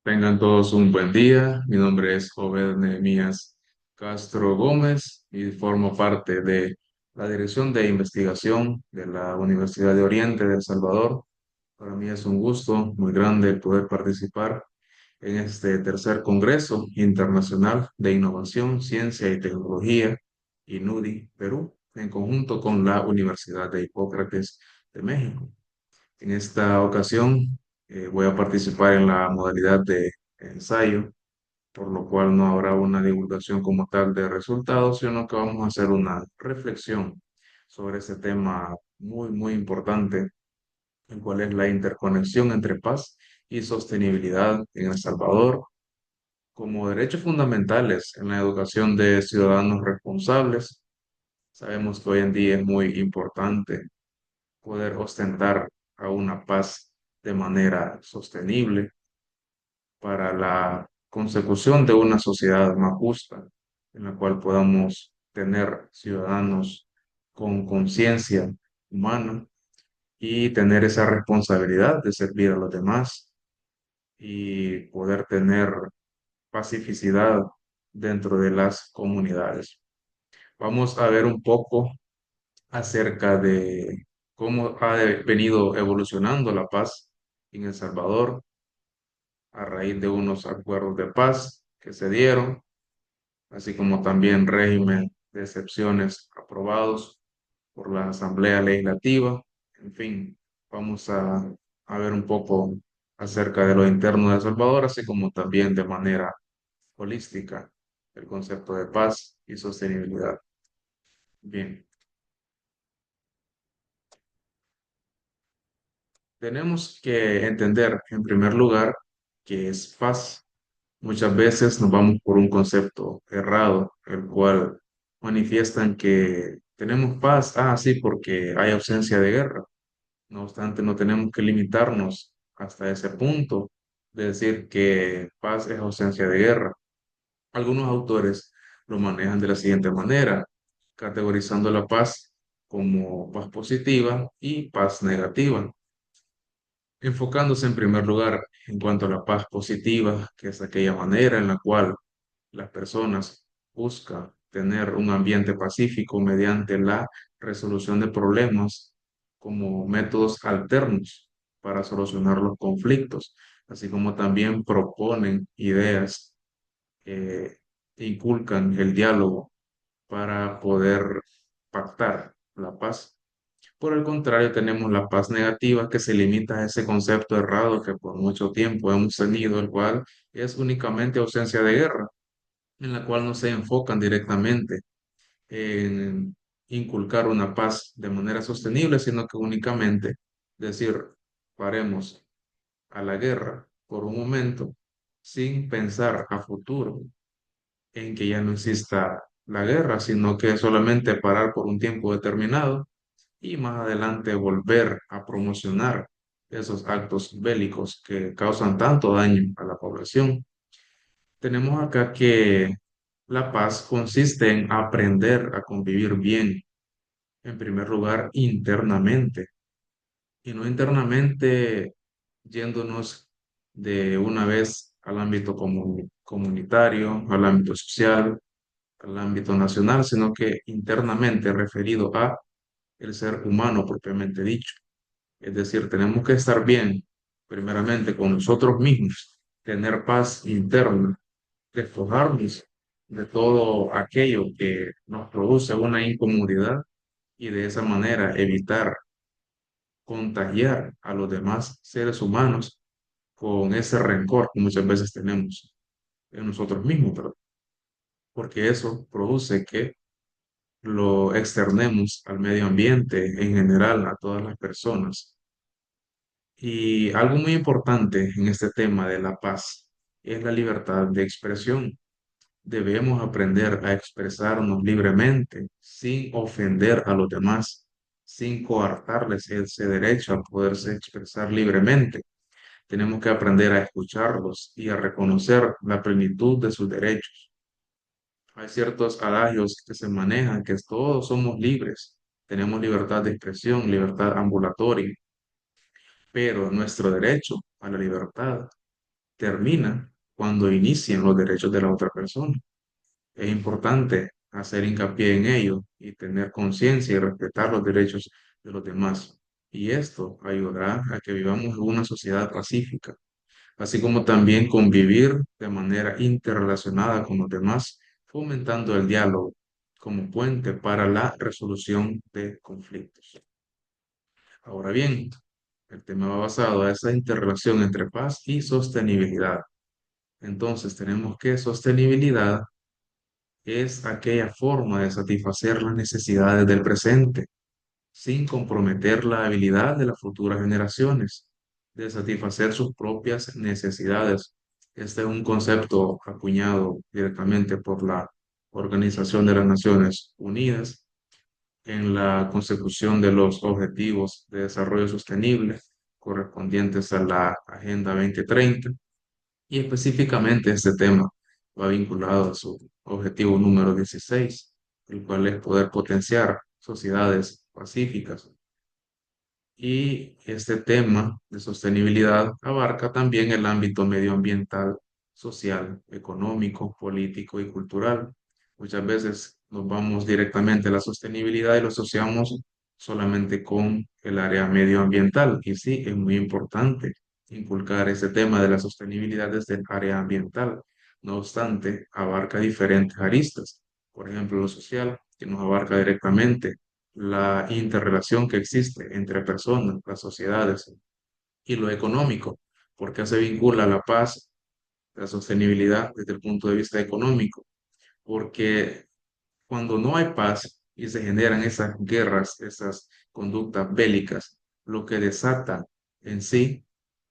Tengan todos un buen día. Mi nombre es Joven Nehemías Castro Gómez y formo parte de la Dirección de Investigación de la Universidad de Oriente de El Salvador. Para mí es un gusto muy grande poder participar en este tercer Congreso Internacional de Innovación, Ciencia y Tecnología, INUDI, Perú, en conjunto con la Universidad de Hipócrates de México. En esta ocasión voy a participar en la modalidad de ensayo, por lo cual no habrá una divulgación como tal de resultados, sino que vamos a hacer una reflexión sobre este tema muy importante, el cual es la interconexión entre paz y sostenibilidad en El Salvador como derechos fundamentales en la educación de ciudadanos responsables. Sabemos que hoy en día es muy importante poder ostentar a una paz de manera sostenible para la consecución de una sociedad más justa, en la cual podamos tener ciudadanos con conciencia humana y tener esa responsabilidad de servir a los demás y poder tener pacificidad dentro de las comunidades. Vamos a ver un poco acerca de cómo ha venido evolucionando la paz en El Salvador a raíz de unos acuerdos de paz que se dieron, así como también régimen de excepciones aprobados por la Asamblea Legislativa. En fin, vamos a ver un poco acerca de lo interno de El Salvador, así como también de manera holística el concepto de paz y sostenibilidad. Bien, tenemos que entender en primer lugar qué es paz. Muchas veces nos vamos por un concepto errado, el cual manifiestan que tenemos paz, sí, porque hay ausencia de guerra. No obstante, no tenemos que limitarnos hasta ese punto de decir que paz es ausencia de guerra. Algunos autores lo manejan de la siguiente manera, categorizando la paz como paz positiva y paz negativa, enfocándose en primer lugar en cuanto a la paz positiva, que es aquella manera en la cual las personas buscan tener un ambiente pacífico mediante la resolución de problemas como métodos alternos para solucionar los conflictos, así como también proponen ideas que inculcan el diálogo para poder pactar la paz. Por el contrario, tenemos la paz negativa que se limita a ese concepto errado que por mucho tiempo hemos tenido, el cual es únicamente ausencia de guerra, en la cual no se enfocan directamente en inculcar una paz de manera sostenible, sino que únicamente decir, paremos a la guerra por un momento sin pensar a futuro en que ya no exista la guerra, sino que solamente parar por un tiempo determinado y más adelante volver a promocionar esos actos bélicos que causan tanto daño a la población. Tenemos acá que la paz consiste en aprender a convivir bien, en primer lugar, internamente, y no internamente yéndonos de una vez al ámbito comunitario, al ámbito social, al ámbito nacional, sino que internamente referido a el ser humano propiamente dicho. Es decir, tenemos que estar bien, primeramente, con nosotros mismos, tener paz interna, despojarnos de todo aquello que nos produce una incomodidad y de esa manera evitar contagiar a los demás seres humanos con ese rencor que muchas veces tenemos en nosotros mismos, ¿verdad? Porque eso produce que lo externemos al medio ambiente en general, a todas las personas. Y algo muy importante en este tema de la paz es la libertad de expresión. Debemos aprender a expresarnos libremente, sin ofender a los demás, sin coartarles ese derecho a poderse expresar libremente. Tenemos que aprender a escucharlos y a reconocer la plenitud de sus derechos. Hay ciertos adagios que se manejan, que todos somos libres, tenemos libertad de expresión, libertad ambulatoria, pero nuestro derecho a la libertad termina cuando inician los derechos de la otra persona. Es importante hacer hincapié en ello y tener conciencia y respetar los derechos de los demás. Y esto ayudará a que vivamos en una sociedad pacífica, así como también convivir de manera interrelacionada con los demás, fomentando el diálogo como puente para la resolución de conflictos. Ahora bien, el tema va basado a esa interrelación entre paz y sostenibilidad. Entonces tenemos que sostenibilidad es aquella forma de satisfacer las necesidades del presente sin comprometer la habilidad de las futuras generaciones de satisfacer sus propias necesidades. Este es un concepto acuñado directamente por la Organización de las Naciones Unidas en la consecución de los Objetivos de Desarrollo Sostenible correspondientes a la Agenda 2030. Y específicamente este tema va vinculado a su objetivo número 16, el cual es poder potenciar sociedades pacíficas. Y este tema de sostenibilidad abarca también el ámbito medioambiental, social, económico, político y cultural. Muchas veces nos vamos directamente a la sostenibilidad y lo asociamos solamente con el área medioambiental. Y sí, es muy importante inculcar ese tema de la sostenibilidad desde el área ambiental. No obstante, abarca diferentes aristas. Por ejemplo, lo social, que nos abarca directamente la interrelación que existe entre personas, las sociedades y lo económico, porque se vincula la paz, la sostenibilidad desde el punto de vista económico, porque cuando no hay paz y se generan esas guerras, esas conductas bélicas, lo que desata en sí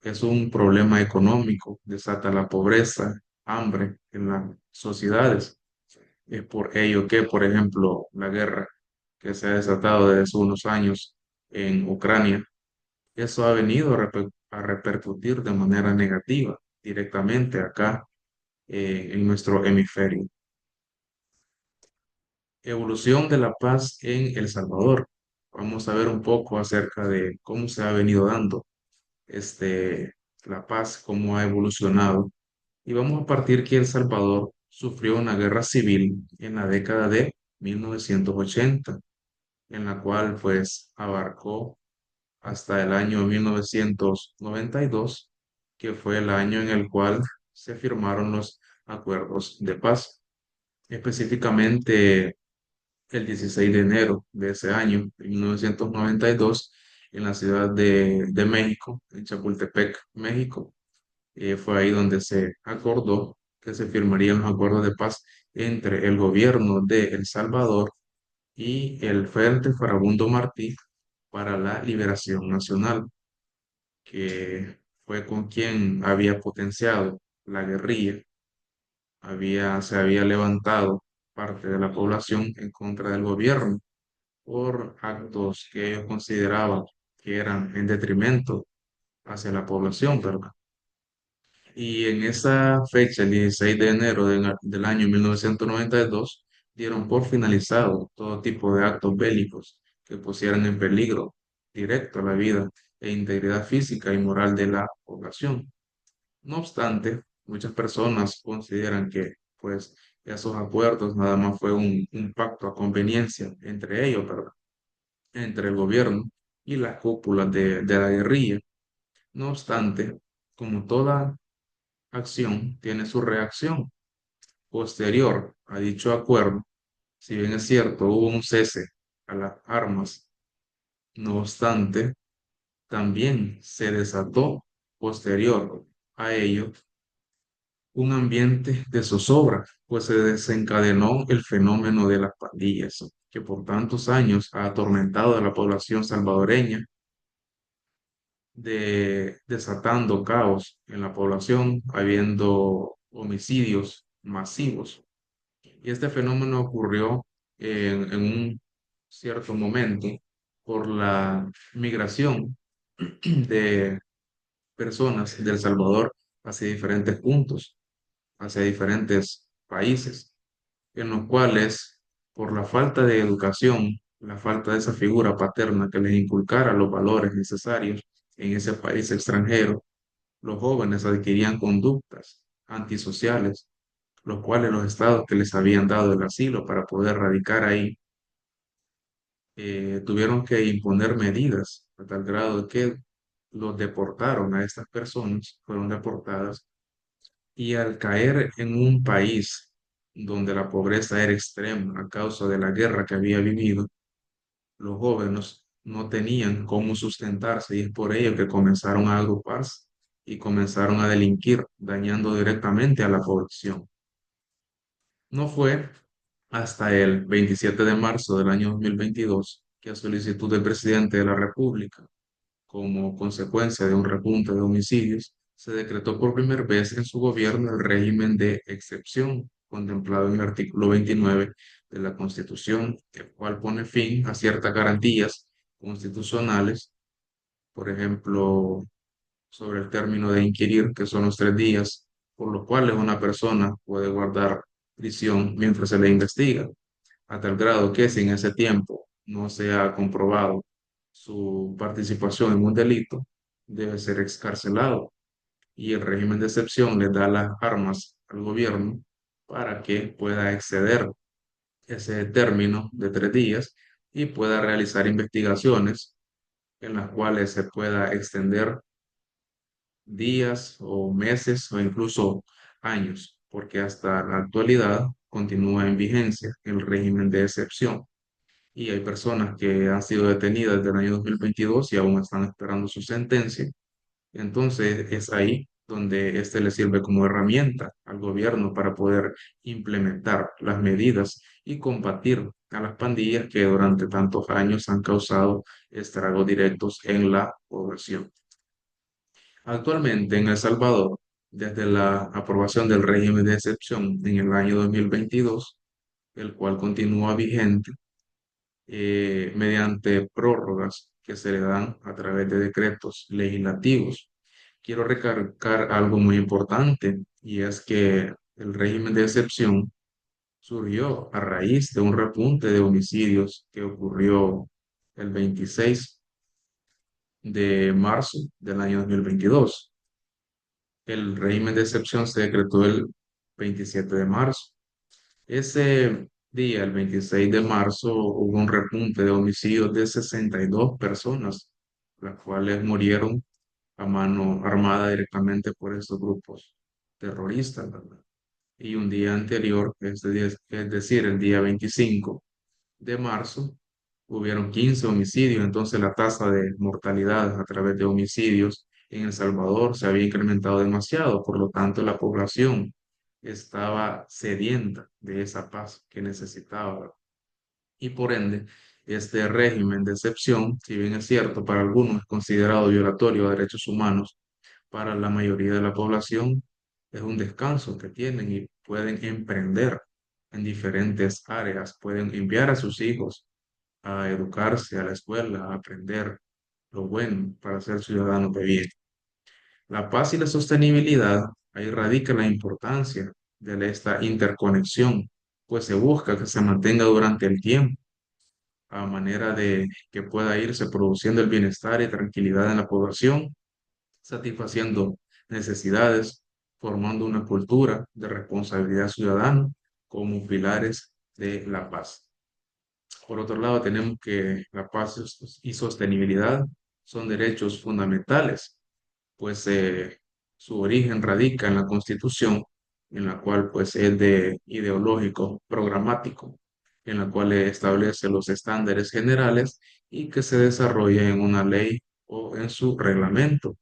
es un problema económico, desata la pobreza, hambre en las sociedades. Es por ello que, por ejemplo, la guerra que se ha desatado desde hace unos años en Ucrania, eso ha venido a repercutir de manera negativa directamente acá en nuestro hemisferio. Evolución de la paz en El Salvador. Vamos a ver un poco acerca de cómo se ha venido dando este, la paz, cómo ha evolucionado. Y vamos a partir que El Salvador sufrió una guerra civil en la década de 1980, en la cual pues abarcó hasta el año 1992, que fue el año en el cual se firmaron los acuerdos de paz. Específicamente el 16 de enero de ese año, de 1992, en la ciudad de México, en Chapultepec, México. Fue ahí donde se acordó que se firmarían los acuerdos de paz entre el gobierno de El Salvador y el Frente Farabundo Martí para la Liberación Nacional, que fue con quien había potenciado la guerrilla, se había levantado parte de la población en contra del gobierno por actos que ellos consideraban que eran en detrimento hacia la población, ¿verdad? Y en esa fecha, el 16 de enero del año 1992, dieron por finalizado todo tipo de actos bélicos que pusieran en peligro directo la vida e integridad física y moral de la población. No obstante, muchas personas consideran que, pues, esos acuerdos nada más fue un pacto a conveniencia entre ellos, ¿verdad? Entre el gobierno y las cúpulas de la guerrilla. No obstante, como toda acción tiene su reacción posterior a dicho acuerdo, si bien es cierto, hubo un cese a las armas, no obstante, también se desató posterior a ello un ambiente de zozobra, pues se desencadenó el fenómeno de las pandillas, que por tantos años ha atormentado a la población salvadoreña, desatando caos en la población, habiendo homicidios masivos. Y este fenómeno ocurrió en un cierto momento por la migración de personas de El Salvador hacia diferentes puntos, hacia diferentes países, en los cuales, por la falta de educación, la falta de esa figura paterna que les inculcara los valores necesarios en ese país extranjero, los jóvenes adquirían conductas antisociales, los cuales los estados que les habían dado el asilo para poder radicar ahí tuvieron que imponer medidas a tal grado de que los deportaron a estas personas, fueron deportadas, y al caer en un país donde la pobreza era extrema a causa de la guerra que había vivido, los jóvenes no tenían cómo sustentarse y es por ello que comenzaron a agruparse y comenzaron a delinquir, dañando directamente a la población. No fue hasta el 27 de marzo del año 2022 que a solicitud del presidente de la República, como consecuencia de un repunte de homicidios, se decretó por primera vez en su gobierno el régimen de excepción contemplado en el artículo 29 de la Constitución, el cual pone fin a ciertas garantías constitucionales, por ejemplo, sobre el término de inquirir, que son los 3 días, por los cuales una persona puede guardar prisión mientras se le investiga, a tal grado que si en ese tiempo no se ha comprobado su participación en un delito, debe ser excarcelado. Y el régimen de excepción le da las armas al gobierno para que pueda exceder ese término de 3 días y pueda realizar investigaciones en las cuales se pueda extender días o meses o incluso años, porque hasta la actualidad continúa en vigencia el régimen de excepción y hay personas que han sido detenidas desde el año 2022 y aún están esperando su sentencia. Entonces es ahí donde este le sirve como herramienta al gobierno para poder implementar las medidas y combatir a las pandillas que durante tantos años han causado estragos directos en la población. Actualmente en El Salvador, desde la aprobación del régimen de excepción en el año 2022, el cual continúa vigente, mediante prórrogas que se le dan a través de decretos legislativos. Quiero recalcar algo muy importante y es que el régimen de excepción surgió a raíz de un repunte de homicidios que ocurrió el 26 de marzo del año 2022. El régimen de excepción se decretó el 27 de marzo. Ese día, el 26 de marzo, hubo un repunte de homicidios de 62 personas, las cuales murieron a mano armada directamente por estos grupos terroristas, ¿verdad? Y un día anterior, es decir, el día 25 de marzo, hubieron 15 homicidios, entonces la tasa de mortalidad a través de homicidios en El Salvador se había incrementado demasiado, por lo tanto la población estaba sedienta de esa paz que necesitaba. Y por ende, este régimen de excepción, si bien es cierto, para algunos es considerado violatorio a derechos humanos, para la mayoría de la población es un descanso que tienen y pueden emprender en diferentes áreas, pueden enviar a sus hijos a educarse, a la escuela, a aprender lo bueno para ser ciudadanos de bien. La paz y la sostenibilidad, ahí radica la importancia de esta interconexión, pues se busca que se mantenga durante el tiempo, a manera de que pueda irse produciendo el bienestar y tranquilidad en la población, satisfaciendo necesidades, formando una cultura de responsabilidad ciudadana como pilares de la paz. Por otro lado, tenemos que la paz y sostenibilidad son derechos fundamentales, pues su origen radica en la Constitución, en la cual pues es de ideológico programático, en la cual establece los estándares generales y que se desarrolla en una ley o en su reglamento.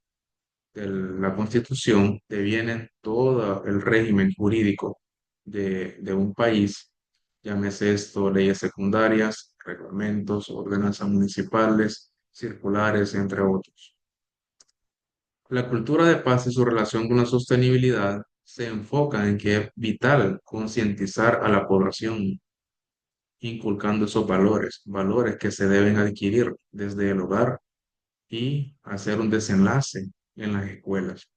De la Constitución deviene todo el régimen jurídico de un país, llámese esto leyes secundarias, reglamentos, ordenanzas municipales, circulares, entre otros. La cultura de paz y su relación con la sostenibilidad se enfoca en que es vital concientizar a la población, inculcando esos valores, valores que se deben adquirir desde el hogar y hacer un desenlace en las escuelas.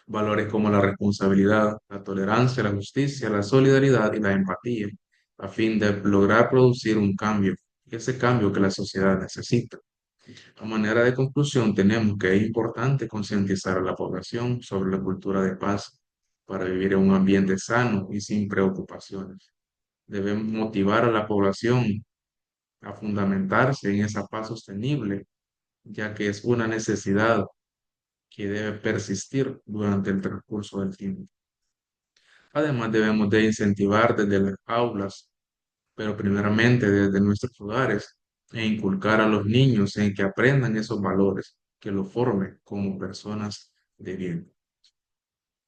Valores como la responsabilidad, la tolerancia, la justicia, la solidaridad y la empatía, a fin de lograr producir un cambio, ese cambio que la sociedad necesita. A manera de conclusión, tenemos que es importante concientizar a la población sobre la cultura de paz para vivir en un ambiente sano y sin preocupaciones. Debemos motivar a la población a fundamentarse en esa paz sostenible, ya que es una necesidad que debe persistir durante el transcurso del tiempo. Además, debemos de incentivar desde las aulas, pero primeramente desde nuestros hogares, e inculcar a los niños en que aprendan esos valores, que los formen como personas de bien.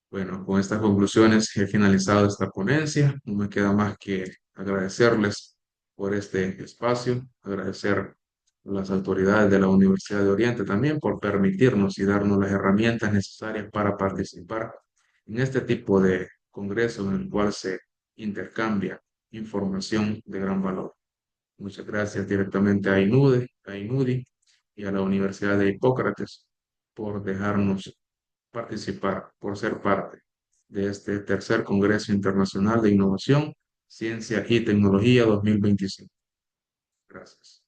Bueno, con estas conclusiones he finalizado esta ponencia. No me queda más que agradecerles por este espacio, agradecer a las autoridades de la Universidad de Oriente también por permitirnos y darnos las herramientas necesarias para participar en este tipo de congreso en el cual se intercambia información de gran valor. Muchas gracias directamente a INUDI y a la Universidad de Hipócrates por dejarnos participar, por ser parte de este tercer Congreso Internacional de Innovación, Ciencia y Tecnología 2025. Gracias.